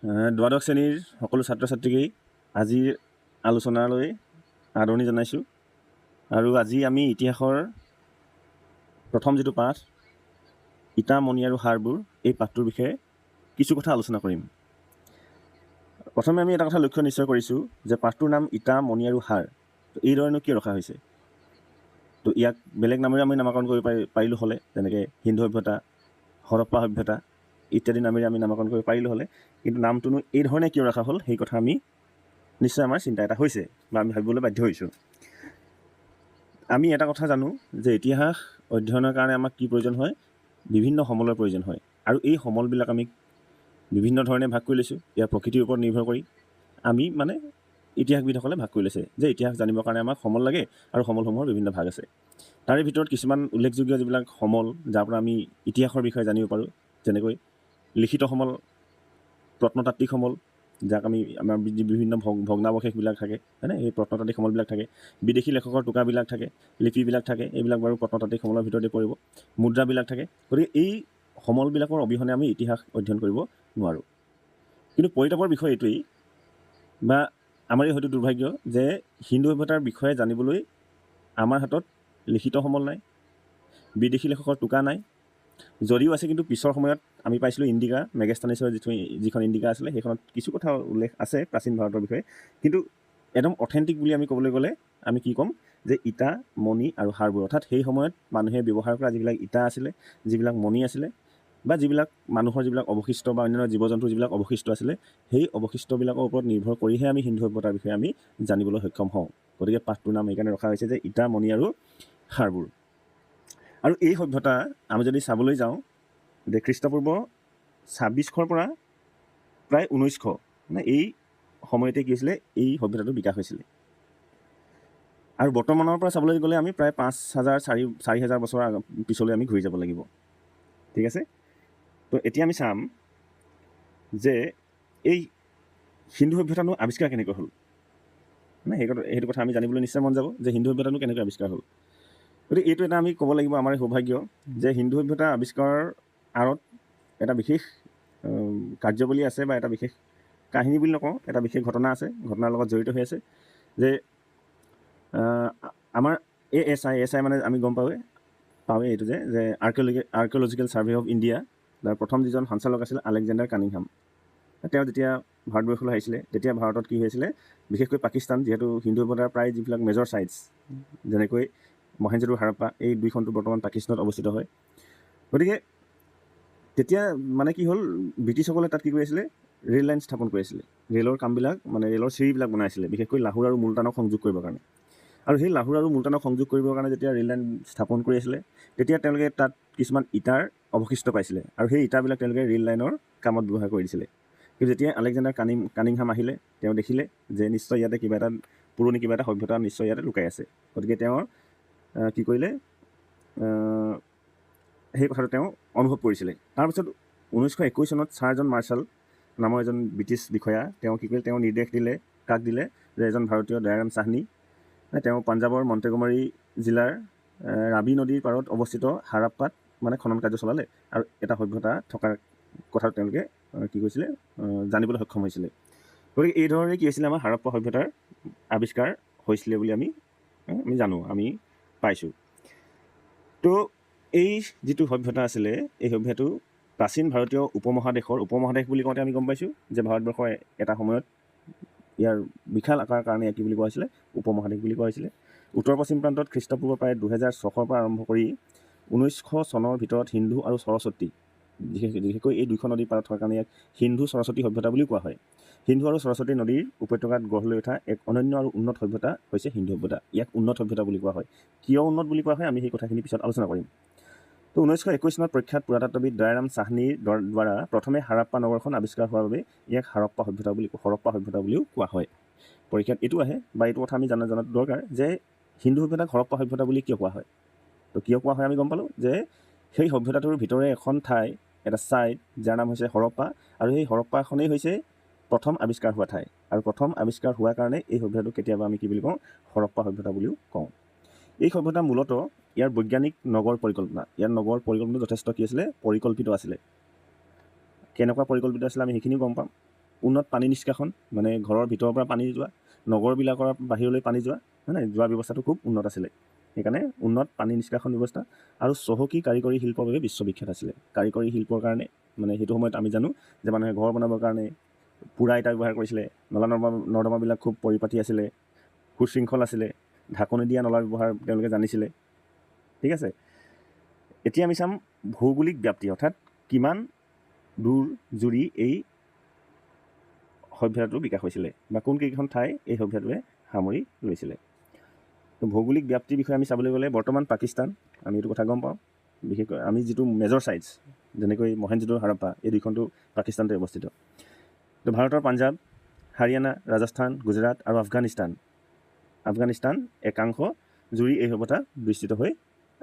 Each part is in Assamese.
দ্বাদশ শ্ৰেণীৰ সকলো ছাত্ৰ ছাত্ৰীকেই আজিৰ আলোচনালৈ আদৰণি জনাইছোঁ। আৰু আজি আমি ইতিহাসৰ প্ৰথম যিটো পাঠ ইটা মণি আৰু হাড়বোৰ এই পাঠটোৰ বিষয়ে কিছু কথা আলোচনা কৰিম। প্ৰথমে আমি এটা কথা লক্ষ্য নিশ্চয় কৰিছোঁ যে পাঠটোৰ নাম ইটা মণি আৰু হাড়। তো এইধৰণে কিয় ৰখা হৈছে? তো ইয়াক বেলেগ নামেৰে আমি নামাকৰণ কৰিব পাৰিলোঁ হ'লে, যেনেকৈ সিন্ধু সভ্যতা, হৰপ্পা সভ্যতা ইত্যাদি নামেৰে আমি নামাকৰণ কৰিব পাৰিলোঁ হ'লে, কিন্তু নামটোনো এই ধৰণে কিয় ৰখা হ'ল সেই কথা আমি নিশ্চয় আমাৰ চিন্তা এটা হৈছে বা আমি ভাবিবলৈ বাধ্য হৈছোঁ। আমি এটা কথা জানো যে ইতিহাস অধ্যয়নৰ কাৰণে আমাক কি প্ৰয়োজন হয়? বিভিন্ন সমলৰ প্ৰয়োজন হয়। আৰু এই সমলবিলাক আমি বিভিন্ন ধৰণে ভাগ কৰি লৈছোঁ। ইয়াৰ প্ৰকৃতিৰ ওপৰত নিৰ্ভৰ কৰি আমি ইতিহাসবিদসকলে ভাগ কৰি লৈছে যে ইতিহাস জানিবৰ কাৰণে আমাক সমল লাগে আৰু সমলসমূহৰ বিভিন্ন ভাগ আছে। তাৰে ভিতৰত কিছুমান উল্লেখযোগ্য যিবিলাক সমল, যাৰ পৰা আমি ইতিহাসৰ বিষয়ে জানিব পাৰোঁ, যেনেকৈ লিখিত সমল, প্ৰত্নতাত্ত্বিক সমল, যাক আমাৰ বিভিন্ন ভগ্নাৱশেষবিলাক থাকে, হয়নে? এই প্ৰত্নতাত্ত্বিক সমলবিলাক থাকে। বিদেশী লেখকৰ টোকাবিলাক থাকে, লিপিবিলাক থাকে, এইবিলাক বাৰু প্ৰত্নতাত্ত্বিক সমলৰ ভিতৰতে পৰিব। মুদ্ৰাবিলাক থাকে। গতিকে এই সমলবিলাকৰ অবিহনে আমি ইতিহাস অধ্যয়ন কৰিব নোৱাৰোঁ। কিন্তু পৰিতাপৰ বিষয় এইটোৱেই, বা আমাৰেই হয়তো দুৰ্ভাগ্য, যে হিন্দু সভ্যতাৰ বিষয়ে জানিবলৈ আমাৰ হাতত লিখিত সমল নাই, বিদেশী লেখকৰ টোকা নাই। যদিও আছে, কিন্তু পিছৰ সময়ত আমি পাইছিলোঁ ইণ্ডিকা মেগাস্থানিছৰ যিখন ইণ্ডিকা আছিলে, সেইখনত কিছু কথা উল্লেখ আছে প্ৰাচীন ভাৰতৰ বিষয়ে। কিন্তু একদম অথেণ্টিক বুলি আমি ক'বলৈ গ'লে আমি কি ক'ম? যে ইটা, মণি আৰু হাড়বোৰ, অৰ্থাৎ সেই সময়ত মানুহে ব্যৱহাৰ কৰা যিবিলাক ইটা আছিলে, যিবিলাক মণি আছিলে, বা যিবিলাক মানুহৰ যিবিলাক অৱশিষ্ট বা অন্যান্য জীৱ জন্তুৰ যিবিলাক অৱশিষ্ট আছিলে, সেই অৱশিষ্টবিলাকৰ ওপৰত নিৰ্ভৰ কৰিহে আমি হিন্দু সভ্যতাৰ বিষয়ে আমি জানিবলৈ সক্ষম হওঁ। গতিকে পাঠটোৰ নাম এইকাৰণে ৰখা হৈছে যে ইটা, মণি আৰু হাড়বোৰ। আৰু এই সভ্যতা আমি যদি চাবলৈ যাওঁ, যে খ্ৰীষ্টপূৰ্ব 2600 পৰা প্ৰায় 1900, মানে এই সময়তে কি হৈছিলে? এই সভ্যতাটো বিকাশ হৈছিলে। আৰু বৰ্তমানৰ পৰা চাবলৈ গ'লে আমি প্ৰায় 4,000 বছৰ পিছলৈ আমি ঘূৰি যাব লাগিব। ঠিক আছে? তো এতিয়া আমি চাম যে এই হিন্দু সভ্যতানো আৱিষ্কাৰ কেনেকৈ হ'ল। মানে সেইটো কথা আমি জানিবলৈ নিশ্চয় মন যাব যে হিন্দু সভ্যতানো কেনেকৈ আৱিষ্কাৰ হ'ল। গতিকে এইটো এটা আমি ক'ব লাগিব আমাৰ সৌভাগ্য যে হিন্দু সভ্যতা আৱিষ্কাৰৰ আঁৰত এটা বিশেষ কাৰ্যৱলী আছে, বা এটা বিশেষ কাহিনী বুলি নকওঁ, এটা বিশেষ ঘটনা আছে, ঘটনাৰ লগত জড়িত হৈ আছে। যে আমাৰ ASI মানে আমি গম পাওঁৱেই এইটো যে আৰ্কিঅলজিকেল ছাৰ্ভে অফ ইণ্ডিয়া, তাৰ প্ৰথম যিজন সঞ্চালক আছিল আলেকজেণ্ডাৰ কানিংহাম। তেওঁ যেতিয়া ভাৰতবৰ্ষলৈ আহিছিলে, তেতিয়া ভাৰতত কি হৈছিলে? বিশেষকৈ পাকিস্তান, যিহেতু হিন্দু সভ্যতাৰ প্ৰায় যিবিলাক মেজৰ ছাইটছ, যেনেকৈ মহেঞ্জোদাৰো, হাৰাপ্পা, এই দুইখনটো বৰ্তমান পাকিস্তানত অৱস্থিত হয়। গতিকে তেতিয়া মানে কি হ'ল? ব্ৰিটিছসকলে তাত কি কৰি আছিলে? ৰেল লাইন স্থাপন কৰি আছিলে। ৰেলৰ কামবিলাক, মানে ৰেলৰ চিৰিবিলাক বনাইছিলে, বিশেষকৈ লাহোৰ আৰু মুলতানক সংযোগ কৰিবৰ কাৰণে। আৰু সেই লাহোৰ আৰু মুলতানক সংযোগ কৰিবৰ কাৰণে যেতিয়া ৰেল লাইন স্থাপন কৰি আছিলে, তেতিয়া তেওঁলোকে তাত কিছুমান ইটাৰ অৱশিষ্ট পাইছিলে, আৰু সেই ইটাবিলাক তেওঁলোকে ৰেল লাইনৰ কামত ব্যৱহাৰ কৰি দিছিলে। কিন্তু যেতিয়া আলেকজেণ্ডাৰ কানিংহাম আহিলে, তেওঁ দেখিলে যে নিশ্চয় ইয়াতে পুৰণি কিবা এটা সভ্যতা নিশ্চয় ইয়াতে লুকাই আছে। গতিকে তেওঁ কি কৰিলে? সেই কথাটো তেওঁ অনুভৱ কৰিছিলে। তাৰপিছত 1921 চনত ছাৰ জন মাৰ্শ্বাল নামৰ এজন ব্ৰিটিছ বিষয়া, তেওঁ কি কৰিলে? তেওঁ নিৰ্দেশ দিলে, কাক দিলে? যে এজন ভাৰতীয় দয়াৰাম চাহনী, তেওঁ পাঞ্জাৱৰ মণ্টেগমাৰী জিলাৰ ৰাবি নদীৰ পাৰত অৱস্থিত হাৰাপ্পাত মানে খনন কাৰ্য চলালে, আৰু এটা সভ্যতা থকাৰ কথা তেওঁলোকে কি কৰিছিলে? জানিবলৈ সক্ষম হৈছিলে। গতিকে এই ধৰণে কি হৈছিলে? আমাৰ হাৰাপ্পা সভ্যতাৰ আৱিষ্কাৰ হৈছিলে বুলি আমি জানো, আমি পাইছোঁ। তো এই যিটো সভ্যতা আছিলে, এই সভ্যতাটো প্ৰাচীন ভাৰতীয় উপমহাদেশ বুলি কওঁতে আমি গম পাইছোঁ যে ভাৰতবৰ্ষৰ এটা সময়ত ইয়াৰ বিশাল আকাৰৰ কাৰণে কি বুলি কোৱা হৈছিলে? উপমহাদেশ বুলি কোৱা হৈছিলে। উত্তৰ পশ্চিম প্ৰান্তত খ্ৰীষ্টপূৰ্ব প্ৰায় 2600 পৰা আৰম্ভ কৰি 1900 চনৰ ভিতৰত হিন্দু আৰু সৰস্বতী, বিশেষকৈ এই দুইখন নদীৰ পাৰত থকাৰ কাৰণে ইয়াক সিন্ধু সৰস্বতী সভ্যতা বুলিও কোৱা হয়। সিন্ধু আৰু সৰস্বতী নদীৰ উপত্যকাত গঢ় লৈ উঠা এক অনন্য আৰু উন্নত সভ্যতা হৈছে হিন্দু সভ্যতা। ইয়াক উন্নত সভ্যতা বুলি কোৱা হয়। কিয় উন্নত বুলি কোৱা হয়, আমি সেই কথাখিনি পিছত আলোচনা কৰিম। তো 1921 চনত প্ৰখ্যাত পুৰাতত্ত্ববিদ দয়াৰাম চাহনীৰ দ্বাৰা প্ৰথমে হাৰাপ্পা নগৰখন আৱিষ্কাৰ হোৱাৰ বাবে ইয়াক হৰপ্পা সভ্যতা বুলিও কোৱা হয়। পৰীক্ষাত এইটো আহে, বা এইটো কথা আমি জনাটো দৰকাৰ যে হিন্দু সভ্যতাক হৰপ্পা সভ্যতা বুলি কিয় কোৱা হয়। তো কিয় কোৱা হয় আমি গম পালোঁ যে সেই সভ্যতাটোৰ ভিতৰে এখন ঠাই, এটা ছাইট, যাৰ নাম হৈছে হৰপ্পা, আৰু সেই হৰপ্পাখনেই হৈছে প্ৰথম আৱিষ্কাৰ হোৱা ঠাই। আৰু প্ৰথম আৱিষ্কাৰ হোৱাৰ কাৰণে এই সভ্যতাটো কেতিয়াবা আমি কি বুলি কওঁ? হৰপ্পা সভ্যতা বুলিও কওঁ। এই সভ্যতা মূলতঃ ইয়াৰ বৈজ্ঞানিক নগৰ পৰিকল্পনা, যথেষ্ট কি আছিলে? পৰিকল্পিত আছিলে। কেনেকুৱা পৰিকল্পিত আছিলে আমি সেইখিনিও গম পাম। উন্নত পানী নিষ্কাশন, মানে ঘৰৰ ভিতৰৰ পৰা পানী যোৱা, নগৰবিলাকৰ বাহিৰলৈ পানী যোৱা, হয় নাই, যোৱা ব্যৱস্থাটো খুব উন্নত আছিলে। সেইকাৰণে উন্নত পানী নিষ্কাশন ব্যৱস্থা আৰু চহকী কাৰিকৰী শিল্পৰ বাবে বিশ্ববিখ্যাত আছিলে। কাৰিকৰী শিল্পৰ কাৰণে মানে সেইটো সময়ত আমি জানো যে মানুহে ঘৰ বনাবৰ কাৰণে পোৰা ইটা ব্যৱহাৰ কৰিছিলে, নলা নৰ্দমাবিলাক খুব পৰিপাটি আছিলে, সুশৃংখল আছিলে, ঢাকনি দিয়া নলা ব্যৱহাৰ তেওঁলোকে জানিছিলে। ঠিক আছে, এতিয়া আমি চাম ভৌগোলিক ব্যাপ্তি, অৰ্থাৎ কিমান দূৰ জুৰি এই সভ্যতাটো বিকাশ হৈছিলে বা কোনকেইখন ঠাই এই সভ্যতাটোৱে সামৰি লৈছিলে। তো ভৌগোলিক ব্যাপ্তিৰ বিষয়ে আমি চাবলৈ গ'লে বৰ্তমান পাকিস্তান, আমি এইটো কথা গম পাওঁ। বিশেষকৈ আমি যিটো মেজৰ ছাইটছ যেনেকৈ মহেঞ্জোদাৰো, হাৰাপ্পা, এই দুইখনটো পাকিস্তানতে অৱস্থিত। তো ভাৰতৰ পাঞ্জাৱ, হাৰিয়ানা, ৰাজস্থান, গুজৰাট আৰু আফগানিস্তান একাংশ জুৰি এই সভ্যতা বিস্তৃত হৈ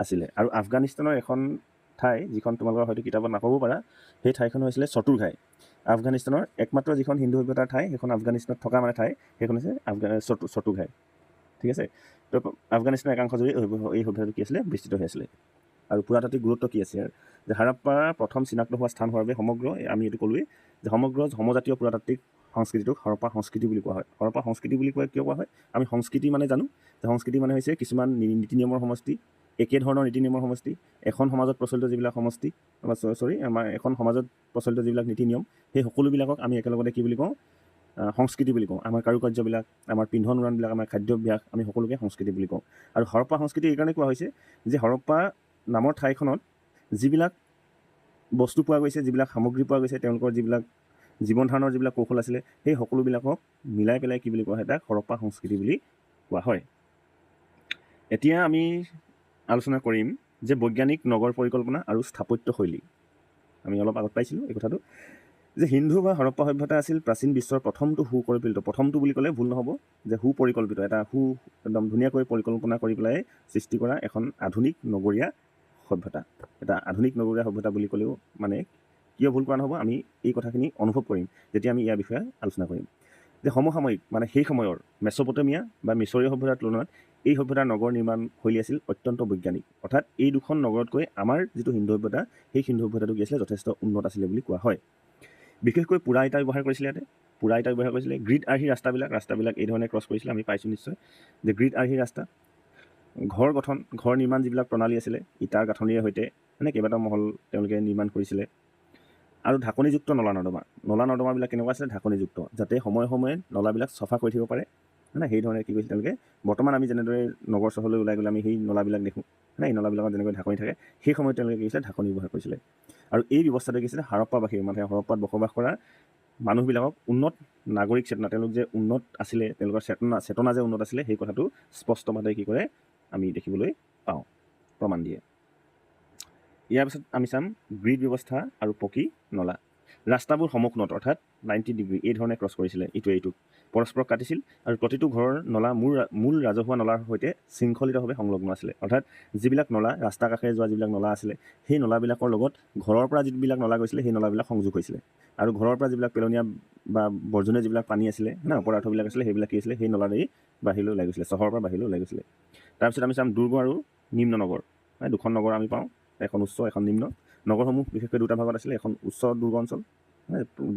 আছিলে। আৰু আফগানিস্তানৰ এখন ঠাই যিখন তোমালোকৰ হয়তো কিতাপত নাপাব পাৰা, সেই ঠাইখন হৈছিলে চতুৰঘাই। আফগানিস্তানৰ একমাত্ৰ যিখন হিন্দু সভ্যতাৰ ঠাই, সেইখন আফগানিস্তানত থকা মানে ঠাই, সেইখন হৈছে চতুৰঘাই। ঠিক আছে, তো আফগানিস্তানৰ একাংশ জুৰি এই সভ্যতাটো কি আছিলে, বিস্তৃত হৈ আছিলে। আৰু পুৰাতাত্ত্বিক গুৰুত্ব কি আছে ইয়াৰ, যে হাৰাপ্পা প্ৰথম চিনাক্ত হোৱা স্থান হোৱাৰ বাবে সমগ্ৰ, আমি এইটো ক'লোৱেই যে সমগ্ৰ সমজাতীয় পুৰাতাত্ত্বিক সংস্কৃতিটোক হৰপ্পা সংস্কৃতি বুলি কোৱা হয়। হৰপ্পা সংস্কৃতি বুলি কিয় কোৱা হয়? আমি সংস্কৃতি মানে জানো যে সংস্কৃতি মানে হৈছে কিছুমান নীতি নিয়মৰ সমষ্টি, একেধৰণৰ নীতি নিয়মৰ সমষ্টি, এখন সমাজত প্ৰচলিত যিবিলাক আমাৰ এখন সমাজত প্ৰচলিত যিবিলাক নীতি নিয়ম, সেই সকলোবিলাকক আমি একেলগতে কি বুলি কওঁ, সংস্কৃতি বুলি কওঁ। আমাৰ কাৰুকাৰ্যবিলাক, আমাৰ পিন্ধন উৰণবিলাক, আমাৰ খাদ্যাভ্যাস, আমি সকলোকে সংস্কৃতি বুলি কওঁ। আৰু হৰপ্পা সংস্কৃতি এইকাৰণে কোৱা হৈছে যে হৰপ্পা নামৰ ঠাইখনত যিবিলাক বস্তু পোৱা গৈছে, যিবিলাক সামগ্ৰী পোৱা গৈছে, তেওঁলোকৰ যিবিলাক জীৱন ধাৰণৰ যিবিলাক কৌশল আছিলে, সেই সকলোবিলাকক মিলাই পেলাই কি বুলি কোৱা হয়, তাক হৰপ্পা সংস্কৃতি বুলি কোৱা হয়। এতিয়া আমি আলোচনা কৰিম যে বৈজ্ঞানিক নগৰ পৰিকল্পনা আৰু স্থাপত্য শৈলী। আমি অলপ আগত পাইছিলোঁ এই কথাটো, যে সিন্ধু বা হৰপ্পা সভ্যতা আছিল প্ৰাচীন বিশ্বৰ প্ৰথমটো সুপৰিকল্পিত, প্ৰথমটো বুলি ক'লে ভুল নহ'ব, যে সুপৰিকল্পিত, এটা একদম ধুনীয়াকৈ পৰিকল্পনা কৰি পেলাই সৃষ্টি কৰা এখন আধুনিক নগৰীয়া সভ্যতা। এটা আধুনিক নগৰীয়া সভ্যতা বুলি ক'লেও মানে কিয় ভুল কৰা নহ'ব, আমি এই কথাখিনি অনুভৱ কৰিম যেতিয়া আমি ইয়াৰ বিষয়ে আলোচনা কৰিম। যে সমসাময়িক মানে সেই সময়ৰ মেচ'পটেমিয়া বা মিছৰীয় সভ্যতাৰ তুলনাত এই সভ্যতাৰ নগৰ নিৰ্মাণ শৈলী আছিল অত্যন্ত বৈজ্ঞানিক। অৰ্থাৎ এই দুখন নগৰতকৈ আমাৰ যিটো হিন্দু সভ্যতা, সেই হিন্দু সভ্যতাটো কি আছিলে, যথেষ্ট উন্নত আছিলে বুলি কোৱা হয়। বিশেষকৈ পোৰা ইটা ব্যৱহাৰ কৰিছিলে ইয়াতে, পোৰা ইটা ব্যৱহাৰ কৰিছিলে। গ্ৰীড আৰ্হি ৰাস্তাবিলাক এই ধৰণে ক্ৰছ কৰিছিলে, আমি পাইছোঁ নিশ্চয় যে গ্ৰীড আৰ্হি ৰাস্তা। ঘৰ নিৰ্মাণ যিবিলাক প্ৰণালী আছিলে, ইটাৰ গাঁথনিৰে সৈতে মানে কেইবাটাও মহল তেওঁলোকে নিৰ্মাণ কৰিছিলে। আৰু ঢাকনিযুক্ত নলা নৰ্দমাবিলাক কেনেকুৱা আছিলে, ঢাকনিযুক্ত, যাতে সময়ে সময়ে নলাবিলাক চফা কৰি থাকিব পাৰে, মানে সেইধৰণে কি কৰিছিল তেওঁলোকে। বৰ্তমান আমি যেনেদৰে নগৰ চহৰলৈ ওলাই গ'লে আমি সেই নলাবিলাক দেখোঁ, মানে এই নলাবিলাকত যেনেকৈ ঢাকনি থাকে, সেই সময়ত তেওঁলোকে কি কৰিছিলে, ঢাকনি ব্যৱহাৰ কৰিছিলে। আৰু এই ব্যৱস্থাটো কি আছিলে, হাৰপ্পাবাসীৰ মানে হৰপ্পাত বসবাস কৰা মানুহবিলাকক উন্নত নাগৰিক চেতনা, তেওঁলোক যে উন্নত আছিলে, তেওঁলোকৰ চেতনা যে উন্নত আছিলে, সেই কথাটো স্পষ্টভাৱে কি কৰে আমি দেখিবলৈ পাওঁ, প্ৰমাণ দিয়ে। ইয়াৰ পিছত আমি চাম গ্ৰীড ব্যৱস্থা আৰু পকী নলা। ৰাস্তাবোৰ সমকোণত, অৰ্থাৎ 90 ডিগ্ৰী এই ধৰণে ক্ৰছ কৰিছিলে, ইটোৱে ইটোক পৰস্পৰক কাটিছিল। আৰু প্ৰতিটো ঘৰৰ নলা মূল ৰাজহুৱা নলাৰ সৈতে শৃংখলিতভাৱে সংলগ্ন আছিলে। অৰ্থাৎ যিবিলাক নলা ৰাস্তাৰ কাষেৰে যোৱা যিবিলাক নলা আছিলে, সেই নলাবিলাকৰ লগত ঘৰৰ পৰা যিবিলাক নলা গৈছিলে, সেই নলাবিলাক সংযোগ হৈছিলে। আৰু ঘৰৰ পৰা যিবিলাক পেলনীয়া বা বৰ্জনীয় যিবিলাক পানী আছিলে, পদাৰ্থবিলাক আছিলে, সেইবিলাক কি আছিলে, সেই নলাৰেই বাহিৰলৈ ওলাই গৈছিলে, চহৰৰ পৰা বাহিৰলৈ ওলাই গৈছিলে। তাৰপিছত আমি চাম দুৰ্গ আৰু নিম্ন নগৰ। দুখন নগৰ আমি পাওঁ, এখন উচ্চ এখন নিম্ন। নগৰসমূহ বিশেষকৈ দুটা ভাগত আছিলে, এখন উচ্চ দুৰ্গ অঞ্চল,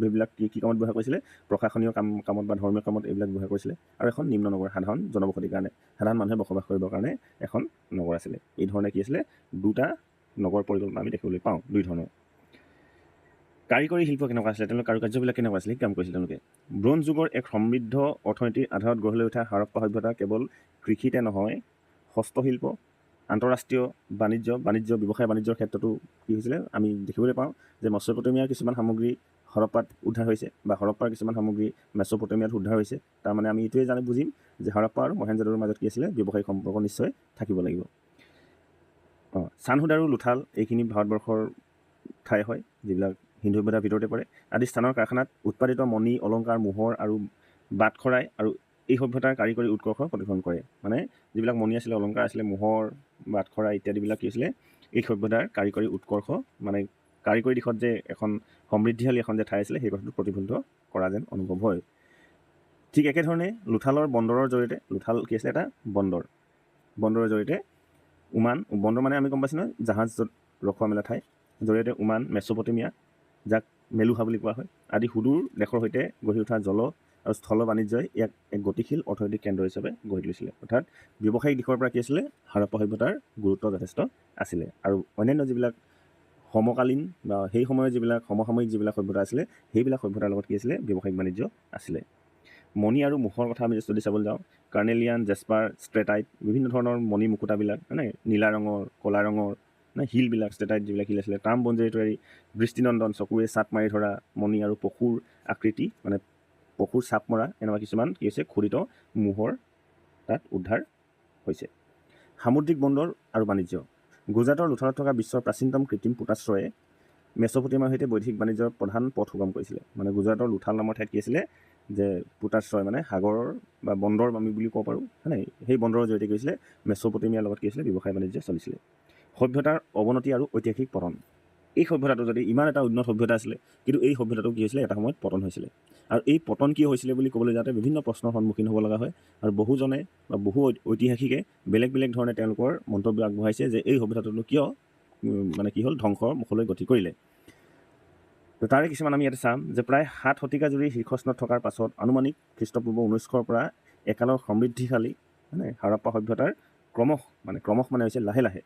এইবিলাক কি কামত ব্যৱহাৰ কৰিছিলে, প্ৰশাসনীয় কামত বা ধৰ্মীয় কামত এইবিলাক ব্যৱহাৰ কৰিছিলে। আৰু এখন নিম্ন নগৰ, সাধাৰণ জনবসতিৰ কাৰণে, সাধাৰণ মানুহে বসবাস কৰিবৰ কাৰণে এখন নগৰ আছিলে। এই ধৰণে কি আছিলে, দুটা নগৰ পৰিকল্পনা আমি দেখিবলৈ পাওঁ, দুই ধৰণৰ। কাৰিকৰী শিল্প কেনেকুৱা আছিলে, তেওঁলোকৰ কাৰুকাৰ্যবিলাক কেনেকুৱা আছিলে, কি কাম কৰিছিলে তেওঁলোকে। ব্ৰঞ্জ যুগৰ এক সমৃদ্ধ অৰ্থনীতিৰ আধাৰত গঢ় লৈ উঠা হাৰপ্পা সভ্যতা কেৱল কৃষিতে নহয়, হস্তশিল্প, আন্তঃৰাষ্ট্ৰীয় বাণিজ্য ব্যৱসায় বাণিজ্যৰ ক্ষেত্ৰতো কি হৈছিলে, আমি দেখিবলৈ পাওঁ যে মেচ'পটেমিয়াৰ কিছুমান সামগ্ৰী হৰপ্পাত উদ্ধাৰ হৈছে, বা হৰপ্পাৰ কিছুমান সামগ্ৰী মেচ'পটেমিয়াত উদ্ধাৰ হৈছে। তাৰমানে আমি এইটোৱে বুজিম যে হাৰপ্পা আৰু মহেঞ্জোদাৰোৰ মাজত কি আছিলে, ব্যৱসায়িক সম্পৰ্ক নিশ্চয় থাকিব লাগিব। চানহুদ আৰু লোথাল এইখিনি ভাৰতবৰ্ষৰ ঠাই হয়, যিবিলাক হিন্দু সভ্যতাৰ ভিতৰতে পৰে। আদি স্থানৰ কাৰখানাত উৎপাদিত মণি, অলংকাৰ, মোহৰ আৰু বাটখৰাই আৰু এই সভ্যতাৰ কাৰিকৰী উৎকৰ্ষ প্ৰতিফলন কৰে। মানে যিবিলাক মণি আছিলে, অলংকাৰ আছিলে, মোহৰ, বাটখৰা ইত্যাদিবিলাক কি আছিলে, এই সভ্যতাৰ কাৰিকৰী উৎকৰ্ষ, মানে কাৰিকৰী দিশত যে এখন সমৃদ্ধিশালী এখন যে ঠাই আছিলে, সেই কথাটো প্ৰতিফলিত কৰা যেন অনুভৱ হয়। ঠিক একেধৰণে লোথালৰ বন্দৰৰ জৰিয়তে, লোথাল কি আছিলে, এটা বন্দৰৰ জৰিয়তে বন্দৰ মানে আমি গম পাইছোঁ নহয়, জাহাজ য'ত ৰখোৱা মেলা ঠাই, জৰিয়তে মেচ'পটেমিয়া, যাক মেলুহা বুলি কোৱা হয় আদি সুদূৰ দেশৰ সৈতে গঢ়ি উঠা জল আৰু স্থল বাণিজ্যই ইয়াক এক গতিশীল অৰ্থনৈতিক কেন্দ্ৰ হিচাপে গঢ়ি তুলিছিলে। অৰ্থাৎ ব্যৱসায়িক দিশৰ পৰা কি আছিলে, হাৰপ্পা সভ্যতাৰ গুৰুত্ব যথেষ্ট আছিলে। আৰু অন্যান্য যিবিলাক সমকালীন বা সেই সময়ৰ যিবিলাক সমসাময়িক যিবিলাক সভ্যতা আছিলে, সেইবিলাক সভ্যতাৰ লগত কি আছিলে, ব্যৱসায়িক বাণিজ্য আছিলে। মণি আৰু মুখৰ কথা আমি যদি চাবলৈ যাওঁ, কাৰ্নেলিয়ান, জেস্পাৰ, ষ্ট্ৰেটাইট, বিভিন্ন ধৰণৰ মণি মুকুতাবিলাক মানে নীলা ৰঙৰ, ক'লা ৰঙৰ শিলবিলাক, ষ্টেটাইট যিবিলাক শিল আছিলে, তাম বনজেৰি তৈয়াৰী, দৃষ্টিনন্দন, চকুৰে চাপ মাৰি ধৰা মণি আৰু পশুৰ আকৃতি মানে পশুৰ চাপ মৰা এনেকুৱা কিছুমান কি হৈছে খোদিত মোহৰ তাত উদ্ধাৰ হৈছে। সামুদ্ৰিক বন্দৰ আৰু বাণিজ্য। গুজৰাটৰ লোথালত থকা বিশ্বৰ প্ৰাচীনতম কৃত্ৰিম পোতাশ্ৰয়ে মেছ'পটেমিয়াৰ সৈতে বৈদেশিক বাণিজ্যৰ প্ৰধান পথ সুগম কৰিছিলে। মানে গুজৰাটৰ লোথাল নামৰ ঠাইত কি আছিলে, যে পোতাশ্ৰয় মানে সাগৰৰ বা বন্দৰ আমি বুলি ক'ব পাৰোঁ, হয়নে, সেই বন্দৰৰ জৰিয়তে কি হৈছিলে, মেছ'পটেমিয়াৰ লগত কি হৈছিলে, ব্যৱসায় বাণিজ্য চলিছিলে। সভ্যতাৰ অৱনতি আৰু ঐতিহাসিক পতন। এই সভ্যতাটো যদি ইমান এটা উন্নত সভ্যতা আছিলে, কিন্তু এই সভ্যতাটো কি হৈছিলে, এটা সময়ত পতন হৈছিলে। আৰু এই পতন কিয় হৈছিলে বুলি ক'বলৈ যাওঁতে বিভিন্ন প্ৰশ্নৰ সন্মুখীন হ'ব লগা হয়। আৰু বহুজনে বা বহু ঐতিহাসিকে বেলেগ বেলেগ ধৰণে তেওঁলোকৰ মন্তব্য আগবঢ়াইছে যে এই সভ্যতাটোনো কিয় মানে কি হ'ল, ধ্বংসৰ মুখলৈ গতি কৰিলে। তো তাৰে কিছুমান আমি ইয়াতে চাম যে প্ৰায় 7 শতিকা জুৰি শীৰ্ষস্থানত থকাৰ পাছত আনুমানিক খ্ৰীষ্টপূৰ্ব 1900ৰ পৰা একালৰ সমৃদ্ধিশালী মানে হাৰপ্পা সভ্যতাৰ ক্ৰমশ মানে হৈছে লাহে লাহে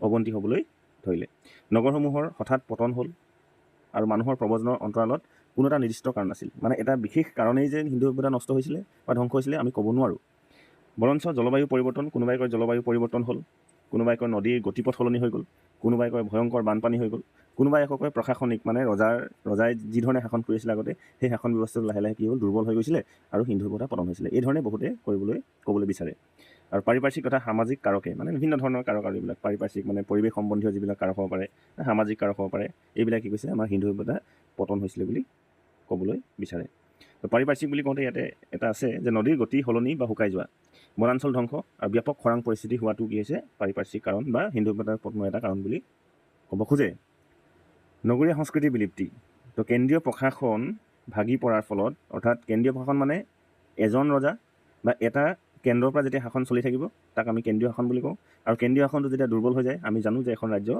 অৱনতি হ'বলৈ ধৰিলে। নগৰসমূহৰ হঠাৎ পতন হ'ল আৰু মানুহৰ প্ৰব্ৰজনৰ অন্তৰালত কোনো এটা নিৰ্দিষ্ট কাৰণ আছিল। মানে এটা বিশেষ কাৰণেই যে হিন্দু সভ্যতা নষ্ট হৈছিলে বা ধ্বংস হৈছিলে আমি ক'ব নোৱাৰোঁ। বৰঞ্চ জলবায়ু পৰিৱৰ্তন, কোনোবাই কয় জলবায়ু পৰিৱৰ্তন হ'ল, কোনোবাই কয় নদীৰ গতিপথ সলনি হৈ গ'ল, কোনোবাই কয় ভয়ংকৰ বানপানী হৈ গ'ল, কোনোবাই আকৌ কয় প্ৰশাসনিক মানে ৰজাই যি ধৰণে শাসন কৰি আছিলে আগতে, সেই শাসন ব্যৱস্থাটো লাহে লাহে কি হ'ল, দুৰ্বল হৈ গৈছিলে আৰু হিন্দু সভ্যতা পতন হৈছিলে। এই ধৰণে বহুতে ক'বলৈ বিচাৰে। আৰু পাৰিপাৰ্শ্বিক তথা সামাজিক কাৰকে মানে বিভিন্ন ধৰণৰ কাৰক আৰু এইবিলাক পাৰিপাৰ্শ্বিক মানে পৰিৱেশ সম্বন্ধীয় যিবিলাক কাৰক হ'ব পাৰে, সামাজিক কাৰক হ'ব পাৰে, এইবিলাক কি কৈছে আমাৰ হিন্দু সভ্যতা পতন হৈছিলে বুলি ক'বলৈ বিচাৰে। তো পাৰিপাৰ্শ্বিক বুলি কওঁতে ইয়াতে এটা আছে যে নদীৰ গতি সলনি বা শুকাই যোৱা, বনাঞ্চল ধ্বংস আৰু ব্যাপক খৰাং পৰিস্থিতি হোৱাটো কি হৈছে পাৰিপাৰ্শ্বিক কাৰণ বা হিন্দু সভ্যতাৰ পতনৰ এটা কাৰণ বুলি ক'ব খোজে। নগৰীয়া সংস্কৃতিৰ বিলুপ্তি। তো কেন্দ্ৰীয় প্ৰশাসন ভাগি পৰাৰ ফলত, অৰ্থাৎ কেন্দ্ৰীয় প্ৰশাসন মানে এজন ৰজা বা এটা কেন্দ্ৰৰ পৰা যেতিয়া শাসন চলি থাকিব তাক আমি কেন্দ্ৰীয় শাসন বুলি কওঁ। আৰু কেন্দ্ৰীয় শাসনটো যেতিয়া দুৰ্বল হৈ যায় আমি জানো যে এখন ৰাজ্য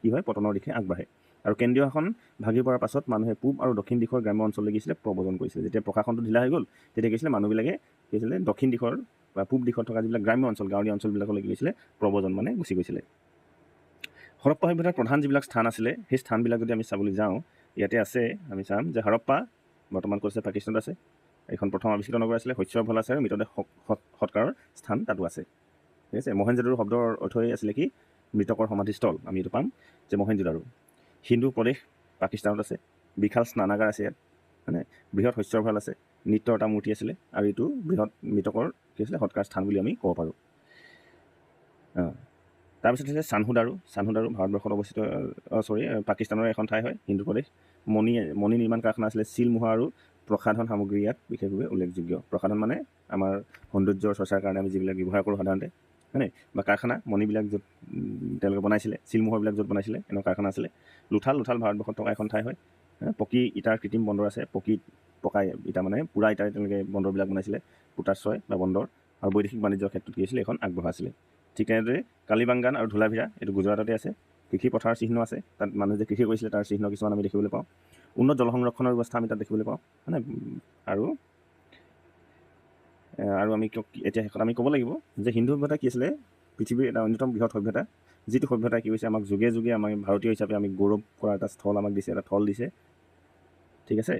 কি হয়, পতনৰ দিশে আগবাঢ়ে। আৰু কেন্দ্ৰীয় শাসন ভাগি পৰাৰ পাছত মানুহে পূব আৰু দক্ষিণ দিশৰ গ্ৰাম্য অঞ্চললৈ গৈছিলে প্ৰব্ৰজন কৰিছিলে। যেতিয়া প্ৰশাসনটো ঢিলা হৈ গ'ল তেতিয়া গৈছিলে মানুহবিলাকে কি হৈছিলে, দক্ষিণ দিশৰ বা পূব দিশত থকা যিবিলাক গ্ৰাম্য অঞ্চল, গাঁৱলীয়া অঞ্চলবিলাকলৈ কি হৈছিলে, প্ৰব্ৰজন মানে গুচি গৈছিলে। হৰপ্পা সভ্যতাৰ প্ৰধান যিবিলাক স্থান আছিলে সেই স্থানবিলাক যদি আমি চাবলৈ যাওঁ, ইয়াতে আছে, আমি চাম যে হৰপ্পা বৰ্তমান কৈছে পাকিস্তানত আছে। এইখন প্ৰথম আৱিষ্কৃত নগৰ আছিলে, শস্যভল আছে আৰু মৃতদেহ সৎকাৰৰ স্থান তাতো আছে। ঠিক আছে। মহেঞ্জোদাৰো শব্দৰ অৰ্থই আছিলে কি, মৃতকৰ সমাধিস্থল। আমি এইটো পাম যে মহেঞ্জোদাৰো। হিন্দু প্ৰদেশ পাকিস্তানত আছে, বিশাল স্নানাগাৰ আছে ইয়াত, মানে বৃহৎ শস্যৰ ভঁৰাল আছে, নৃত্যৰ এটা মূৰ্তি আছিলে, আৰু এইটো বৃহৎ মৃতকৰ কি আছিলে, সৎকাৰ স্থান বুলি আমি ক'ব পাৰোঁ। তাৰপিছত হৈছে চানহুদাৰো ভাৰতবৰ্ষত অৱস্থিত, পাকিস্তানৰ এখন ঠাই হয়, হিন্দু প্ৰদেশ। মণি নিৰ্মাণ কাৰখানা আছিলে, চিল মোহা আৰু প্ৰসাধন সামগ্ৰী ইয়াত বিশেষভাৱে উল্লেখযোগ্য। প্ৰসাধন মানে আমাৰ সৌন্দৰ্যৰ চৰ্চাৰ কাৰণে আমি যিবিলাক ব্যৱহাৰ কৰোঁ সাধাৰণতে, হয়নে, বা কাৰখানা, মণিবিলাক য'ত তেওঁলোকে বনাইছিলে, চিলমোহৰবিলাক য'ত বনাইছিলে, এনেকুৱা কাৰখানা আছিলে। লোথাল ভাৰতবৰ্ষত থকা এখন ঠাই হয়। পকী ইটাৰ কৃত্ৰিম বন্দৰ আছে, পকা ইটা মানে পুৰা ইটাৰে তেওঁলোকে বন্দৰবিলাক বনাইছিলে, পোতাশ্ৰয় বা বন্দৰ। আৰু বৈদেশিক বাণিজ্যৰ ক্ষেত্ৰত কি আছিলে, এখন আগবঢ়া আছিলে। ঠিক তেনেদৰে কালিবাংগান আৰু ধোলাভিৰা এইটো গুজৰাটতে আছে। কৃষি পথাৰৰ চিহ্ন আছে, তাত মানুহে যে কৃষি কৰিছিলে তাৰ চিহ্ন কিছুমান আমি দেখিবলৈ পাওঁ। উন্নত জল সংৰক্ষণৰ ব্যৱস্থা আমি তাত দেখিবলৈ পাওঁ, মানে আৰু আমি এতিয়া শেষত আমি ক'ব লাগিব যে হিন্দু সভ্যতা কি আছিলে, পৃথিৱীৰ এটা অন্যতম বৃহৎ সভ্যতা, যিটো সভ্যতা কি হৈছে আমাক যুগে যুগে আমাক ভাৰতীয় হিচাপে আমি গৌৰৱ কৰা এটা স্থল আমাক দিছে, এটা থল দিছে। ঠিক আছে।